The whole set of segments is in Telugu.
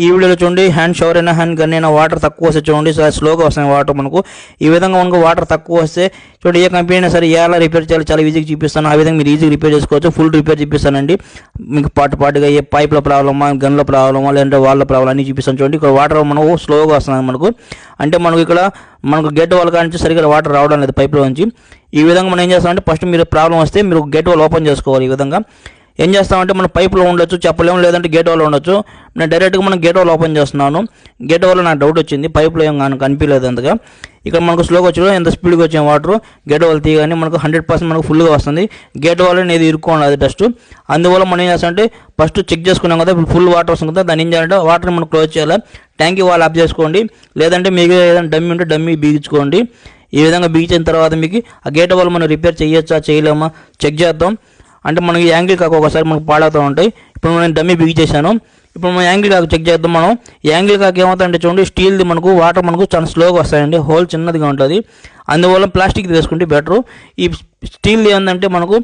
ఈ వీడియోలో చూడండి హ్యాండ్ షవర్ అయినా హ్యాండ్ గన్ అయినా వాటర్ తక్కువ వస్తే చూడండి స్లోగా వస్తాయి వాటర్ మనకు. ఈ విధంగా మనకు వాటర్ తక్కువ వస్తే చూడండి ఏ కంపెనీ అయినా సరే ఎలా రిపేర్ చేయాలి చాలా ఈజీగా చూపిస్తాను. ఆ విధంగా మీరు ఈజీగా రిపేర్ చేసుకోవచ్చు. ఫుల్ రిపేర్ చూపిస్తానండి. మీకు పాటుగా ఏ పైప్లో ప్రాబ్లమా, గన్లో ప్రాబ్లమా, లేదంటే వాళ్ళ ప్రాబ్లం అన్నీ చూపిస్తాను. చూడండి ఇక్కడ వాటర్ మనకు స్లోగా వస్తుంది మనకు. అంటే మనకు ఇక్కడ మనకు గేట్ వాల్ కానీ సరిగ్గా వాటర్ రావడం లేదు పైప్లో నుంచి. ఈ విధంగా మనం ఏం చేస్తామంటే ఫస్ట్ మీరు ప్రాబ్లం వస్తే మీరు గేట్ వాల్ ఓపెన్ చేసుకోవాలి. ఈ విధంగా ఏం చేస్తామంటే మన పైపులో ఉండొచ్చు చెప్పలేము, లేదంటే గేట్ వాల్ ఉండొచ్చు. నేను డైరెక్ట్గా మనం గేట్ వాల్ ఓపెన్ చేస్తున్నాను. గేట్ వాల్ నాకు డౌట్ వచ్చింది, పైపులో ఏం కనిపించలేదు అంతగా. ఇక్కడ మనకు స్లోగా వచ్చి ఎంత స్పీడ్గా వచ్చే వాటర్ గేట్ వాల్ తీయగానే మనకు 100% మనకు ఫుల్గా వస్తుంది. గేట్ వాల్ అనేది ఇరుక్కోండి అది డస్ట్. అందువల్ల మనం ఏం చేస్తామంటే ఫస్ట్ చెక్ చేసుకున్నాం కదా ఫుల్ వాటర్ వస్తుంది కదా, దాన్ని ఏం చేయాలంటే వాటర్ మనం క్లోజ్ చేయాలి. ట్యాంకీ వాల్ ఆఫ్ చేసుకోండి, లేదంటే మీకు ఏదైనా డమ్మీ ఉంటే డమ్మీ బిగించుకోండి. ఈ విధంగా బిగించిన తర్వాత మీకు ఆ గేట్ వాల్ మనం రిపేర్ చేయొచ్చా చేయలేమా చెక్ చేద్దాం. అంటే మనకి యాంగిల్ కాక ఒకసారి మనకు పాడవుతూ ఉంటాయి. ఇప్పుడు నేను డమ్మీ బిగించేసాను. ఇప్పుడు మనం యాంగిల్ కాక చెక్ చేద్దాం. మనం యాంగిల్ కాక ఏమవుతుందంటే చూడండి స్టీల్ది మనకు వాటర్ మనకు చాలా స్లోగా వస్తాయండి, హోల్ చిన్నదిగా ఉంటుంది. అందువల్ల ప్లాస్టిక్ తీసుకుంటే బెటరు. ఈ స్టీల్ది ఏంటంటే మనకు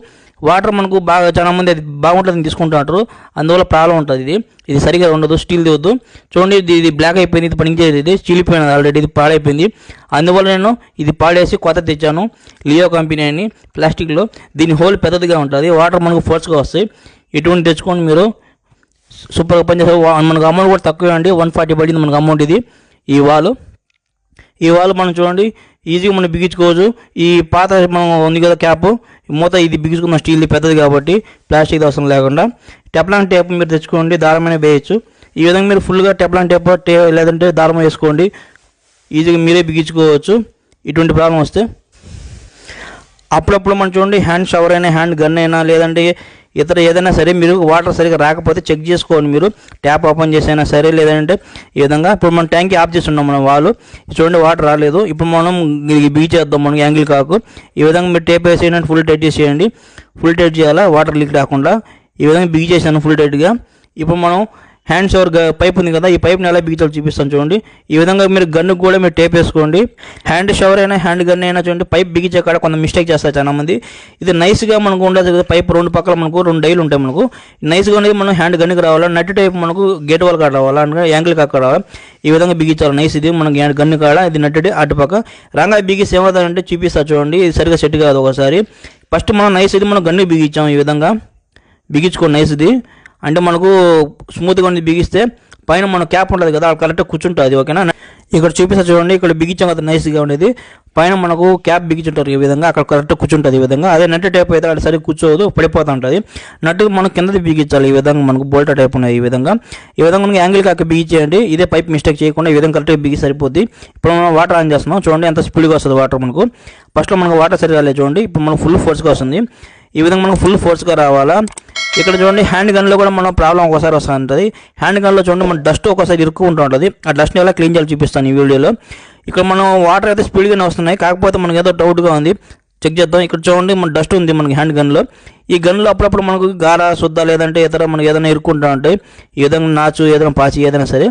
వాటర్ మనకు బాగా చాలా మంది అది బాగుంటుందని తీసుకుంటుంటారు, అందువల్ల ప్రాబ్లం ఉంటుంది. ఇది సరిగా ఉండదు, స్టీల్ది వద్దు. చూడండి ఇది బ్లాక్ అయిపోయింది, ఇది పనిచేది, ఇది చీలిపోయినది ఆల్రెడీ, ఇది పాడైపోయింది. అందువల్ల నేను ఇది పాడేసి కొత్త తెచ్చాను, లియో కంపెనీ అని ప్లాస్టిక్లో. దీని హోల్ పెద్దదిగా ఉంటుంది, వాటర్ మనకు ఫోర్స్గా వస్తాయి. ఇటువంటి తెచ్చుకోండి మీరు, సూపర్గా పనిచేస్తారు. మనకు అమౌంట్ కూడా తక్కువే అండి, 140 పడింది మనకు అమౌంట్ ఇది. ఈ వాల్ మనం చూడండి ఈజీగా మనం బిగించుకోవచ్చు. ఈ పాత మనం ఉంది కదా క్యాప్ మూత, ఇది బిగించుకున్న స్టీల్ది పెద్దది కాబట్టి ప్లాస్టిక్ అవసరం లేకుండా. టెప్లాన్ టేప్ మీరు తెచ్చుకోండి, దారమైనా వేయచ్చు. ఈ విధంగా మీరు ఫుల్గా టెప్లాన్ టేప్ లేదంటే దారం వేసుకోండి, ఈజీగా మీరే బిగించుకోవచ్చు ఇటువంటి ప్రాబ్లం వస్తే. అప్పుడప్పుడు మనం చూడండి హ్యాండ్ షవర్ అయినా హ్యాండ్ గన్ అయినా లేదంటే ఇతర ఏదైనా సరే మీరు వాటర్ సరిగ్గా రాకపోతే చెక్ చేసుకోండి. మీరు ట్యాప్ ఓపెన్ చేసైనా సరే, లేదంటే ఈ విధంగా ఇప్పుడు మనం ట్యాంక్ ఆఫ్ చేస్తున్నాం మనం వాళ్ళు చూడండి వాటర్ రాలేదు. ఇప్పుడు మనం బిగించేద్దాం మనం యాంగిల్ కాకు. ఈ విధంగా మీరు టేప్ వేసేయండి, ఫుల్ టైట్ చేసేయండి. ఫుల్ టైట్ చేయాలా వాటర్ లీక్ రాకుండా. ఈ విధంగా బిగించేసాను ఫుల్ టైట్గా. ఇప్పుడు మనం హ్యాండ్ షవర్ పైప్ ఉంది కదా, ఈ పైప్ని ఎలా బిగించాలో చూపిస్తాను చూడండి. ఈ విధంగా మీరు గన్నుకు కూడా మీరు టేప్ వేసుకోండి. హ్యాండ్ షవర్ అయినా హ్యాండ్ గన్ అయినా చూడండి పైప్ బిగించే కాడ కొంత మిస్టేక్ చేస్తారు చాలా మంది. ఇది నైస్గా మనకు ఉండదు కదా, పైప్ రెండు పక్కల మనకు 2 డైలు ఉంటాయి. మనకు నైస్గా ఉండేది మనం హ్యాండ్ గన్కి రావాలా, నట్టి టైప్ మనకు గేట్ వాల్ కాడ రావాలా, యాంగిల్ కాడ రావాలా. ఈ విధంగా బిగించాలి నైస్. ఇది మనకి గన్ను కాడ ఇది నట్టి అటుపక్క రంగా బిగిసి ఏమవుతుందంటే చూపిస్తా చూడండి. ఇది సరిగ్గా సెట్ కాదు ఒకసారి. ఫస్ట్ మనం నైస్ ఇది మనం గన్ను బిగించాం, ఈ విధంగా బిగించుకోండి నైస్ ఇది. అంటే మనకు స్మూత్గా ఉంది బిగిస్తే పైన మన క్యాప్ ఉంటుంది కదా అది కరెక్ట్గా కూర్చుంటుంది. ఓకేనా, ఇక్కడ చూపిస్తా చూడండి. ఇక్కడ బిగించాం కదా నైస్గా ఉండేది, పైన మనకు క్యాప్ బిగించుంటారు ఈ విధంగా, అక్కడ కరెక్ట్గా కూర్చుంటుంది ఈ విధంగా. అదే నట్టు టైప్ అయితే అది సరిగ్గా కూర్చోదు, పడిపోతూ ఉంటుంది. నట్టు మనం కిందది బిగించాలి. ఈ విధంగా మనకు బోల్టా టైప్ ఉన్నాయి. ఈ విధంగా మనకి యాంగిల్ కాక బిగించేయండి. ఇదే పైప్ మిస్టేక్ చేయకుండా ఈ విధంగా కరెక్ట్గా బిగి సరిపోద్ది. ఇప్పుడు మనం వాటర్ ఆన్ చేస్తున్నాం చూడండి ఎంత స్పీడ్గా వస్తుంది వాటర్ మనకు. ఫస్ట్లో మనకు వాటర్ సరిగా రాలేదు చూడండి, ఇప్పుడు మనకు ఫుల్ ఫోర్స్గా వస్తుంది. ఈ విధంగా మనకు ఫుల్ ఫోర్స్గా రావాలా. ఇక్కడ చూడండి హ్యాండ్ గన్లో కూడా మనం ప్రాబ్లం ఒకసారి వస్తూ ఉంటుంది. హ్యాండ్ గన్లో చూడండి మన డస్ట్ ఒకసారి ఇరుక్కుంటూ ఉంటుంది. ఆ డస్ట్ని ఎలా క్లీన్ చేయాలో చూపిస్తాను ఈ వీడియోలో. ఇక్కడ మనం వాటర్ అయితే స్పీడ్గానే వస్తున్నాయి, కాకపోతే మనకి ఏదో డౌట్గా ఉంది, చెక్ చేద్దాం. ఇక్కడ చూడండి మన డస్ట్ ఉంది మనకి హ్యాండ్ గన్లో. ఈ గన్లో అప్పుడప్పుడు మనకు గార శుద్ధ లేదంటే ఇతర మనకి ఏదైనా ఇరుక్కుంటూ ఉంటాయి. ఈ విధంగా నాచు ఏదైనా పాచి ఏదైనా సరే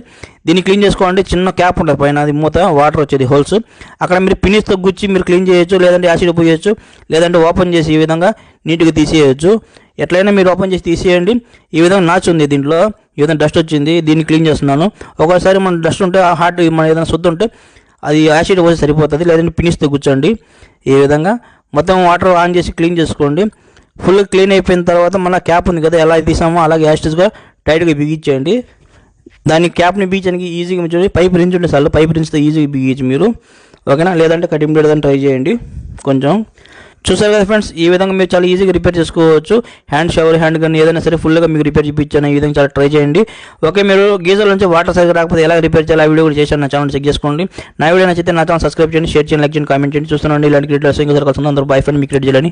దీన్ని క్లీన్ చేసుకోండి. చిన్న క్యాప్ ఉంటుంది పైన, అది మూత వాటర్ వచ్చేది హోల్స్. అక్కడ మీరు పినిస్తో గుచ్చి మీరు క్లీన్ చేయొచ్చు, లేదంటే యాసిడ్ పోయొచ్చు, లేదంటే ఓపెన్ చేసి ఈ విధంగా నీట్గా తీసేయచ్చు. ఎట్లయినా మీరు ఓపెన్ చేసి తీసేయండి. ఈ విధంగా నాచు ఉంది దీంట్లో, ఈ విధంగా డస్ట్ వచ్చింది, దీన్ని క్లీన్ చేస్తున్నాను. ఒకసారి మన డస్ట్ ఉంటే హార్ట్ మన ఏదైనా శుద్ధ ఉంటే అది యాసిడ్ పోసి సరిపోతుంది, లేదంటే పినిస్తో కూర్చోండి. ఈ విధంగా మొత్తం వాటర్ ఆన్ చేసి క్లీన్ చేసుకోండి. ఫుల్ క్లీన్ అయిపోయిన తర్వాత మన క్యాప్ ఉంది కదా ఎలా తీసామో అలాగే యాస్టిస్గా టైట్గా బిగించేయండి. దాని క్యాప్ని బిగించడానికి ఈజీగా చూడండి పైప్ రించ్ ఉంటే చాలు, పైప్ రించ్తో ఈజీగా బిగించి మీరు. ఓకేనా, లేదంటే కటింగ్ బ్లేడ్ అని ట్రై చేయండి కొంచెం. చూసారు కదా ఫ్రెండ్స్, ఈ విధంగా మీరు చాలా ఈజీగా రిపేర్ చేసుకోవచ్చు. హ్యాండ్ షవర్ హ్యాండ్ గన్ ఏదైనా సరే ఫుల్గా మీకు రిపేర్ చూపించాను. ఈ విధంగా చాలా ట్రై చేయండి. ఓకే, మీరు గీజర్ నుంచి వాటర్ సరిగ్గా రాకపోతే ఎలా రిపేర్ చేయాలి ఆ వీడియో కూడా చేశాను, నా ఛానల్ చెక్ చేసుకోండి. నా వీడియో నచ్చితే నా ఛానల్ సబ్స్క్రైబ్ చేయండి, షేర్ చేయండి, లైక్ చేయండి, కామెంట్ చేయండి. చూస్తున్నాండి ఇలాంటి క్రియేటర్స్ ఇంకా దొరకాల్సింది. అందరూ బై ఫ్రెండ్ మీకు క్రియేట్ చేయాలని.